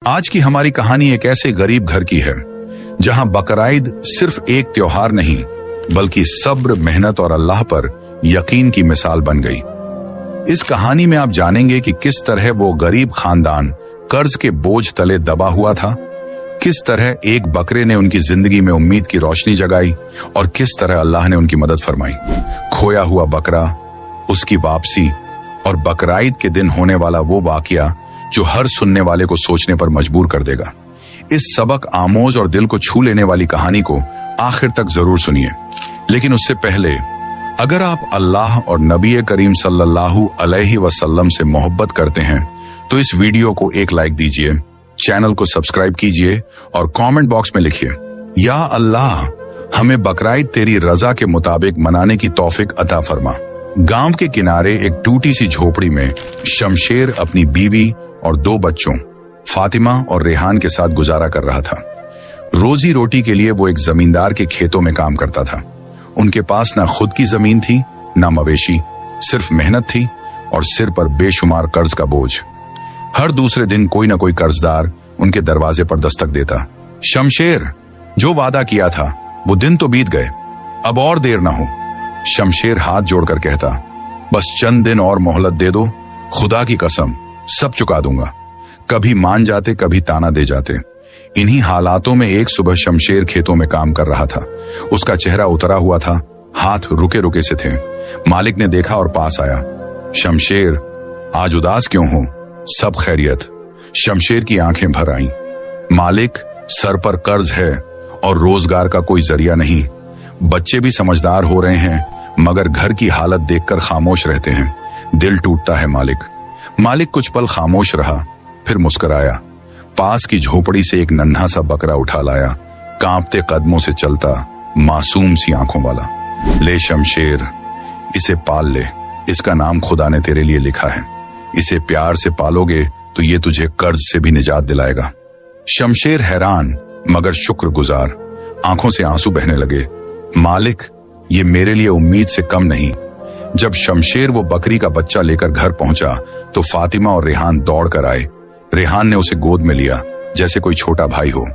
आज की हमारी कहानी एक ऐसे गरीब घर की है जहां बकराईद सिर्फ एक त्योहार नहीं बल्कि सब्र, मेहनत और अल्लाह पर यकीन की मिसाल बन गई। इस कहानी में आप जानेंगे कि किस तरह वो गरीब खानदान कर्ज के बोझ तले दबा हुआ था, किस तरह एक बकरे ने उनकी जिंदगी में उम्मीद की रोशनी जगाई और किस तरह अल्लाह ने उनकी मदद फरमाई। खोया हुआ बकरा, उसकी वापसी और बकराईद के दिन होने वाला वो वाकया जो हर सुनने वाले को सोचने पर मजबूर कर देगा। इस सबक आमोज और दिल को छू लेने वाली कहानी को आखिर तक जरूर सुनिए। लेकिन उससे पहले अगर आप अल्लाह और नबी करीम सल्लल्लाहु अलैहि वसल्लम से मोहब्बत करते हैं तो इस वीडियो को एक लाइक दीजिए, चैनल को सब्सक्राइब कीजिए और कमेंट बॉक्स में लिखिए, या अल्लाह हमें बकराईद तेरी रजा के मुताबिक मनाने की तौफीक अता फरमा। गांव के किनारे एक टूटी सी झोपड़ी में शमशेर अपनी बीवी और 2 बच्चों फातिमा और रेहान के साथ गुजारा कर रहा था। रोजी रोटी के लिए वो एक जमींदार के खेतों में काम करता था। उनके पास ना खुद की जमीन थी ना मवेशी, सिर्फ मेहनत थी और सिर पर बेशुमार कर्ज का बोझ। हर दूसरे दिन कोई ना कोई कर्जदार उनके दरवाजे पर दस्तक देता। शमशेर, जो वादा किया था वो दिन तो बीत गए, अब और देर ना हो। शमशेर हाथ जोड़कर कहता, बस चंद दिन और मोहलत दे दो, खुदा की कसम सब चुका दूंगा। कभी मान जाते, कभी ताना दे जाते। इन्हीं हालातों में एक सुबह शमशेर खेतों में काम कर रहा था। उसका चेहरा उतरा हुआ था, हाथ रुके रुके से थे। मालिक ने देखा और पास आया। शमशेर, आज उदास क्यों हो? सब खैरियत। शमशेर की आंखें भर आईं। मालिक, सर पर कर्ज है और रोजगार का कोई जरिया नहीं। बच्चे भी समझदार हो रहे हैं मगर घर की हालत देखकर खामोश रहते हैं। दिल टूटता है मालिक। मालिक कुछ पल खामोश रहा, फिर मुस्कुराया। पास की झोपड़ी से एक नन्हा सा बकरा उठा लाया, कांपते कदमों से चलता, मासूम सी आंखों वाला। ले शमशेर, इसे पाल ले, इसका नाम खुदा ने तेरे लिए लिखा है। इसे प्यार से पालोगे तो ये तुझे कर्ज से भी निजात दिलाएगा। शमशेर हैरान मगर शुक्रगुजार, आंखों से आंसू बहने लगे। मालिक, ये मेरे लिए उम्मीद से कम नहीं। जब शमशेर वो बकरी का बच्चा लेकर घर पहुंचा तो फातिमा और रेहान दौड़ कर आए। रेहान ने उसे गोद में लिया जैसे कोई छोटा भाई हो।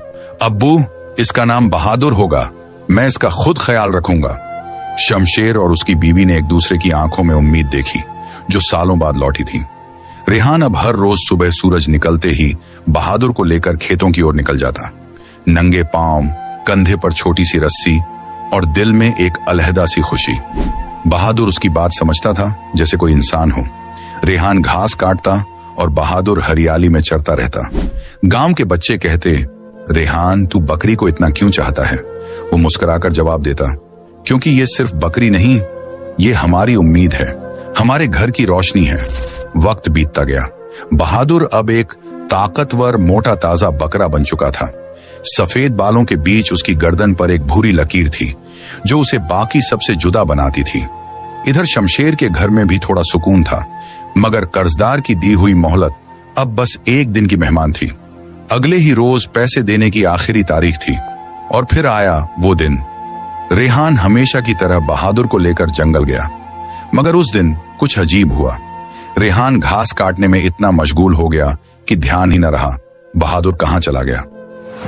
अब्बू, इसका नाम बहादुर होगा, मैं इसका खुद ख्याल रखूंगा। शमशेर और उसकी बीवी ने एक दूसरे की आंखों में उम्मीद देखी जो सालों बाद लौटी थी। रेहान अब हर रोज सुबह सूरज निकलते ही बहादुर को लेकर खेतों की ओर निकल जाता। नंगे पांव, कंधे पर छोटी सी रस्सी और दिल में एक अलहदा सी खुशी। बहादुर उसकी बात समझता था जैसे कोई इंसान हो। रेहान घास काटता और बहादुर हरियाली में चरता रहता। गांव के बच्चे कहते, रेहान तू बकरी को इतना क्यों चाहता है? वो मुस्कुराकर जवाब देता, क्योंकि ये सिर्फ बकरी नहीं, ये हमारी उम्मीद है, हमारे घर की रोशनी है। वक्त बीतता गया। बहादुर अब एक ताकतवर, मोटा ताजा बकरा बन चुका था। सफेद बालों के बीच उसकी गर्दन पर एक भूरी लकीर थी जो उसे बाकी सबसे जुदा बनाती थी। इधर शमशेर के घर में भी थोड़ा सुकून था मगर कर्जदार की दी हुई मोहलत अब बस एक दिन की मेहमान थी। अगले ही रोज पैसे देने की आखिरी तारीख थी और फिर आया वो दिन। रेहान हमेशा की तरह बहादुर को लेकर जंगल गया मगर उस दिन कुछ अजीब हुआ। रेहान घास काटने में इतना मशगूल हो गया कि ध्यान ही न रहा बहादुर कहां चला गया।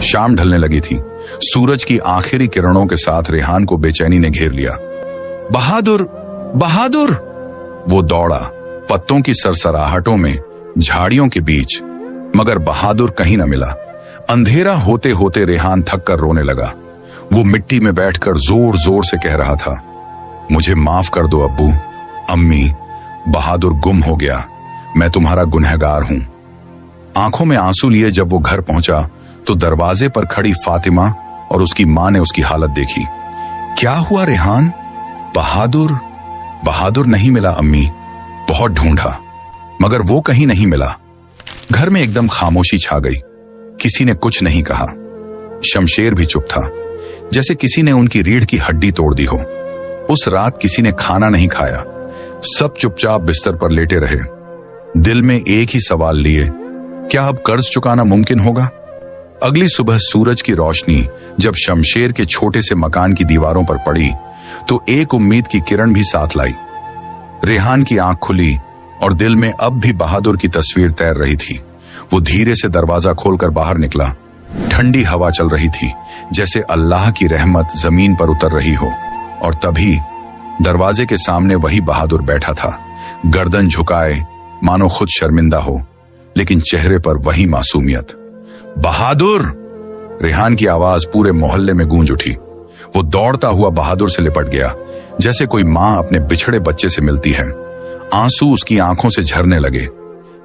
शाम ढलने लगी थी। सूरज की आखिरी किरणों के साथ रेहान को बेचैनी ने घेर लिया। बहादुर, बहादुर! वो दौड़ा, पत्तों की सरसराहटों में, झाड़ियों के बीच, मगर बहादुर कहीं न मिला। अंधेरा होते होते रेहान थक कर रोने लगा। वो मिट्टी में बैठकर जोर जोर से कह रहा था, मुझे माफ कर दो अब्बू, अम्मी, बहादुर गुम हो गया, मैं तुम्हारा गुनहगार हूं। आंखों में आंसू लिए जब वो घर पहुंचा तो दरवाजे पर खड़ी फातिमा और उसकी मां ने उसकी हालत देखी। क्या हुआ रेहान? बहादुर, बहादुर नहीं मिला अम्मी, बहुत ढूंढा मगर वो कहीं नहीं मिला। घर में एकदम खामोशी छा गई। किसी ने कुछ नहीं कहा। शमशेर भी चुप था, जैसे किसी ने उनकी रीढ़ की हड्डी तोड़ दी हो। उस रात किसी ने खाना नहीं खाया। सब चुपचाप बिस्तर पर लेटे रहे, दिल में एक ही सवाल लिए, क्या अब कर्ज चुकाना मुमकिन होगा? अगली सुबह सूरज की रोशनी जब शमशेर के छोटे से मकान की दीवारों पर पड़ी तो एक उम्मीद की किरण भी साथ लाई। रेहान की आंख खुली और दिल में अब भी बहादुर की तस्वीर तैर रही थी। वो धीरे से दरवाजा खोलकर बाहर निकला। ठंडी हवा चल रही थी, जैसे अल्लाह की रहमत जमीन पर उतर रही हो। और तभी दरवाजे के सामने वही बहादुर बैठा था, गर्दन झुकाए मानो खुद शर्मिंदा हो, लेकिन चेहरे पर वही मासूमियत। बहादुर! रेहान की आवाज पूरे मोहल्ले में गूंज उठी। वो दौड़ता हुआ बहादुर से लिपट गया, जैसे कोई मां अपने बिछड़े बच्चे से मिलती है। आंसू उसकी आंखों से झरने लगे।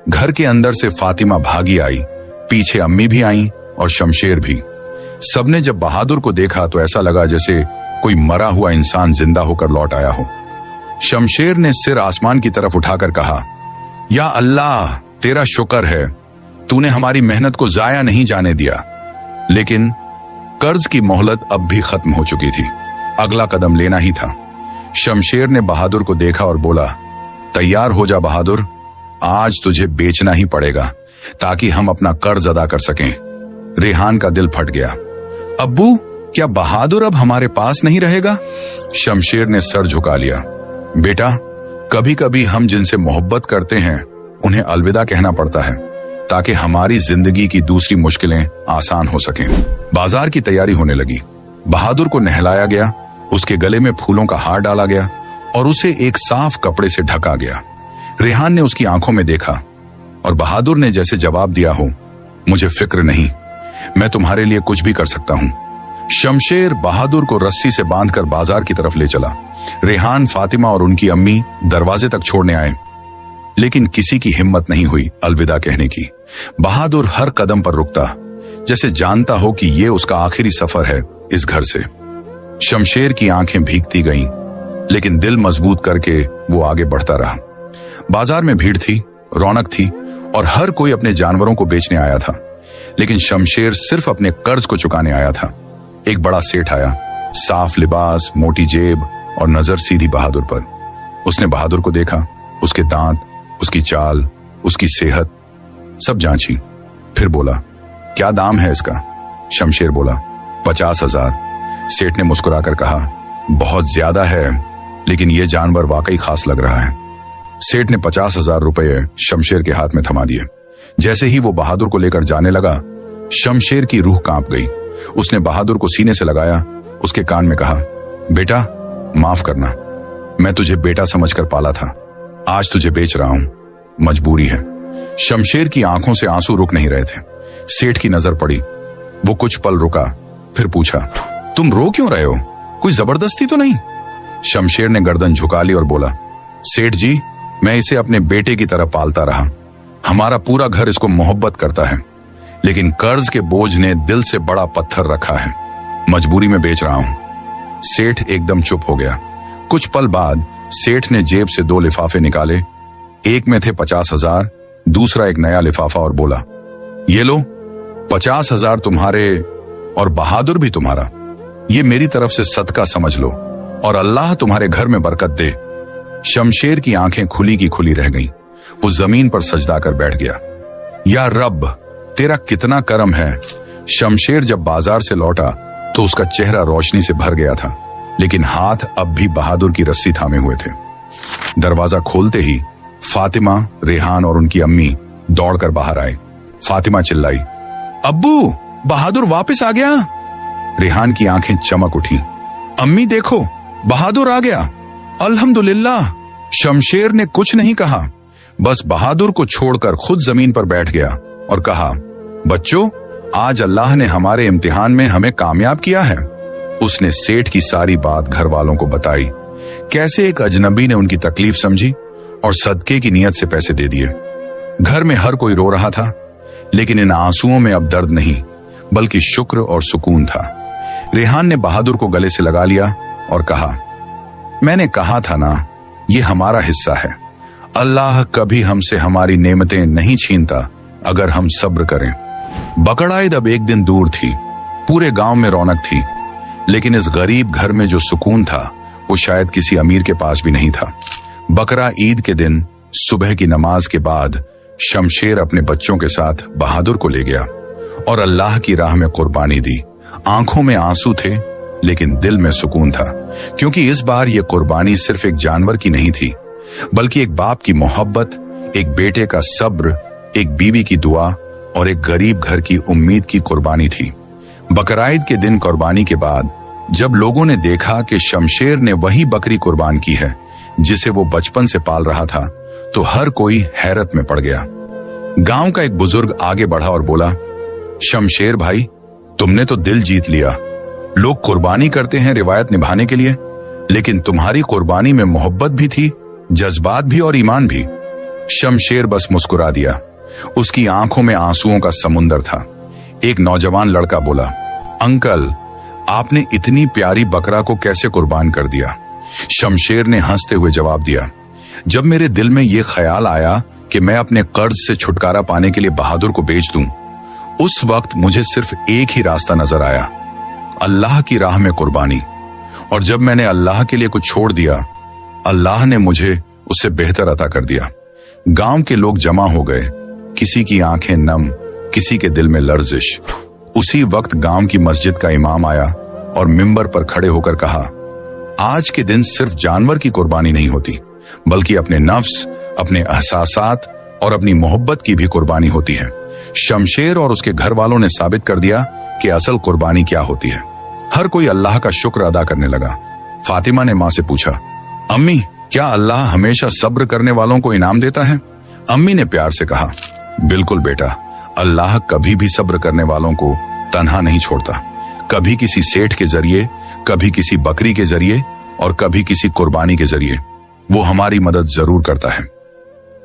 घर के अंदर से फातिमा भागी आई, पीछे अम्मी भी आई और शमशेर भी। सबने जब बहादुर को देखा तो ऐसा लगा जैसे कोई मरा हुआ इंसान जिंदा होकर लौट आया हो। शमशेर ने सिर आसमान की तरफ उठाकर कहा, या अल्लाह, तेरा शुक्र है, तूने हमारी मेहनत को जाया नहीं जाने दिया। लेकिन कर्ज की मोहलत अब भी खत्म हो चुकी थी, अगला कदम लेना ही था। शमशेर ने बहादुर को देखा और बोला, तैयार हो जा बहादुर, आज तुझे बेचना ही पड़ेगा ताकि हम अपना कर्ज अदा कर सकें। रेहान का दिल फट गया। अब्बू, क्या बहादुर अब हमारे पास नहीं रहेगा? शमशेर ने सर झुका लिया। बेटा, कभी कभी हम जिनसे मोहब्बत करते हैं उन्हें अलविदा कहना पड़ता है ताकि हमारी जिंदगी की दूसरी मुश्किलें आसान हो सकें। बाजार की तैयारी होने लगी। बहादुर को नहलाया गया, उसके गले में फूलों का हार डाला गया और उसे एक साफ कपड़े से ढका गया। रेहान ने उसकी आंखों में देखा और बहादुर ने जैसे जवाब दिया हो, मुझे फिक्र नहीं, मैं तुम्हारे लिए कुछ भी कर सकता हूं। शमशेर बहादुर को रस्सी से बांधकर बाजार की तरफ ले चला। रेहान, फातिमा और उनकी अम्मी दरवाजे तक छोड़ने आए, लेकिन किसी की हिम्मत नहीं हुई अलविदा कहने की। बहादुर हर कदम पर रुकता, जैसे जानता हो कि ये उसका आखिरी सफर है इस घर से। शमशेर की आंखें भीगती गईं, लेकिन दिल मजबूत करके वो आगे बढ़ता रहा। बाजार में भीड़ थी, रौनक थी और हर कोई अपने जानवरों को बेचने आया था, लेकिन शमशेर सिर्फ अपने कर्ज को चुकाने आया था। एक बड़ा सेठ आया, साफ लिबास, मोटी जेब और नजर सीधी बहादुर पर। उसने बहादुर को देखा, उसके दांत, उसकी चाल, उसकी सेहत सब जांची, फिर बोला, क्या दाम है इसका? शमशेर बोला, 50,000। सेठ ने मुस्कुराकर कहा, बहुत ज्यादा है, लेकिन यह जानवर वाकई खास लग रहा है। सेठ ने 50,000 रुपए शमशेर के हाथ में थमा दिए। जैसे ही वो बहादुर को लेकर जाने लगा, शमशेर की रूह कांप गई। उसने बहादुर को सीने से लगाया, उसके कान में कहा, बेटा माफ करना, मैं तुझे बेटा समझकर पाला था, आज तुझे बेच रहा हूं, मजबूरी है। शमशेर की आंखों से आंसू रुक नहीं रहे थे। सेठ की नजर पड़ी, वो कुछ पल रुका, फिर पूछा, तुम रो क्यों रहे हो? कोई जबरदस्ती तो नहीं? शमशेर ने गर्दन झुका ली और बोला, सेठ जी, मैं इसे अपने बेटे की तरह पालता रहा, हमारा पूरा घर इसको मोहब्बत करता है, लेकिन कर्ज के बोझ ने दिल से बड़ा पत्थर रखा है, मजबूरी में बेच रहा हूं। सेठ एकदम चुप हो गया। कुछ पल बाद सेठ ने जेब से 2 लिफाफे निकाले, एक में थे 50,000, दूसरा एक नया लिफाफा, और बोला, ये लो, 50,000 तुम्हारे और बहादुर भी तुम्हारा, ये मेरी तरफ से सदका समझ लो और अल्लाह तुम्हारे घर में बरकत दे। शमशेर की आंखें खुली की खुली रह गईं। वो जमीन पर सजदा कर बैठ गया। या रब, तेरा कितना करम है। शमशेर जब बाजार से लौटा तो उसका चेहरा रोशनी से भर गया था, लेकिन हाथ अब भी बहादुर की रस्सी थामे हुए थे। दरवाजा खोलते ही फातिमा, रेहान और उनकी अम्मी दौड़कर बाहर आए। फातिमा चिल्लाई, अब्बू, बहादुर वापस आ गया। रेहान की आंखें चमक उठी, अम्मी देखो, बहादुर आ गया, अल्हम्दुलिल्लाह। शमशेर ने कुछ नहीं कहा, बस बहादुर को छोड़कर खुद जमीन पर बैठ गया और कहा, बच्चों, आज अल्लाह ने हमारे इम्तिहान में हमें कामयाब किया है। उसने सेठ की सारी बात घर वालों को बताई, कैसे एक अजनबी ने उनकी तकलीफ समझी और सदके की नियत से पैसे दे दिए। घर में हर कोई रो रहा था, लेकिन इन आंसुओं में अब दर्द नहीं, बल्कि शुक्र और सुकून था। रेहान ने बहादुर को गले से लगा लिया और कहा, मैंने कहा था ना, ये हमारा हिस्सा है। अल्लाह कभी हमसे हमारी नेमतें नहीं छीनता अगर हम सब्र करें। बकरा ईद अब एक दिन दूर थी। पूरे गांव में रौनक थी, लेकिन इस गरीब घर में जो सुकून था वो शायद किसी अमीर के पास भी नहीं था। बकरा ईद के दिन सुबह की नमाज के बाद शमशेर अपने बच्चों के साथ बहादुर को ले गया और अल्लाह की राह में कुर्बानी दी। आंखों में आंसू थे, लेकिन दिल में सुकून था, क्योंकि इस बार यह कुर्बानी सिर्फ एक जानवर की नहीं थी, बल्कि एक बाप की मोहब्बत, एक बेटे का सब्र, एक बीवी की दुआ और एक गरीब घर की उम्मीद की कुर्बानी थी। बकराईद के दिन कुर्बानी के बाद जब लोगों ने देखा कि शमशेर ने वही बकरी कुर्बान की है जिसे वो बचपन से पाल रहा था, तो हर कोई हैरत में पड़ गया। गांव का एक बुजुर्ग आगे बढ़ा और बोला, शमशेर भाई, तुमने तो दिल जीत लिया। लोग कुर्बानी करते हैं रिवायत निभाने के लिए, लेकिन तुम्हारी कुर्बानी में मोहब्बत भी थी, जज्बात भी और ईमान भी। शमशेर बस मुस्कुरा दिया। उसकी आंखों में आंसुओं का समुंदर था। एक नौजवान लड़का बोला, अंकल, आपने इतनी प्यारी बकरा को कैसे कुर्बान कर दिया? शमशेर ने हंसते हुए जवाब दिया, जब मेरे दिल में यह ख्याल आया कि मैं अपने कर्ज से छुटकारा पाने के लिए बहादुर को बेच दूं, उस वक्त मुझे सिर्फ एक ही रास्ता नजर आया, अल्लाह की राह में कुर्बानी। और जब मैंने अल्लाह के लिए कुछ छोड़ दिया, अल्लाह ने मुझे उससे बेहतर अता कर दिया। गांव के लोग जमा हो गए, किसी की आंखें नम, किसी के दिल में लर्जिश। उसी वक्त गांव की मस्जिद का इमाम आया और मिंबर पर खड़े होकर कहा, आज के दिन सिर्फ जानवर की कुर्बानी नहीं होती, बल्कि अपने नफ्स, अपने एहसासात और अपनी मोहब्बत की भी कुर्बानी होती है। शमशेर और उसके घर वालों ने साबित कर दिया कि असल कुर्बानी क्या होती है। हर कोई अल्लाह का शुक्र अदा करने लगा। फातिमा ने मां से पूछा, अम्मी, क्या अल्लाह हमेशा सब्र करने वालों को इनाम देता है? अम्मी ने प्यार से कहा, बिल्कुल बेटा, अल्लाह कभी भी सब्र करने वालों को तन्हा नहीं छोड़ता। कभी किसी सेठ के जरिए, कभी किसी बकरी के जरिए और कभी किसी कुर्बानी के जरिए वो हमारी मदद जरूर करता है।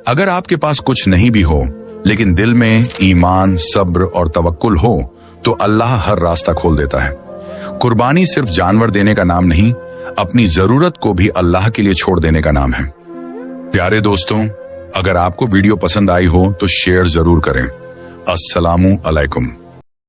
अगर आपके पास कुछ नहीं भी हो, लेकिन दिल में ईमान, सब्र और तवक्कुल हो, तो अल्लाह हर रास्ता खोल देता है। कुर्बानी सिर्फ जानवर देने का नाम नहीं, अपनी जरूरत को भी अल्लाह के लिए छोड़ देने का नाम है। प्यारे दोस्तों, अगर आपको वीडियो पसंद आई हो तो शेयर जरूर करें। अस्सलामु अलैकुम।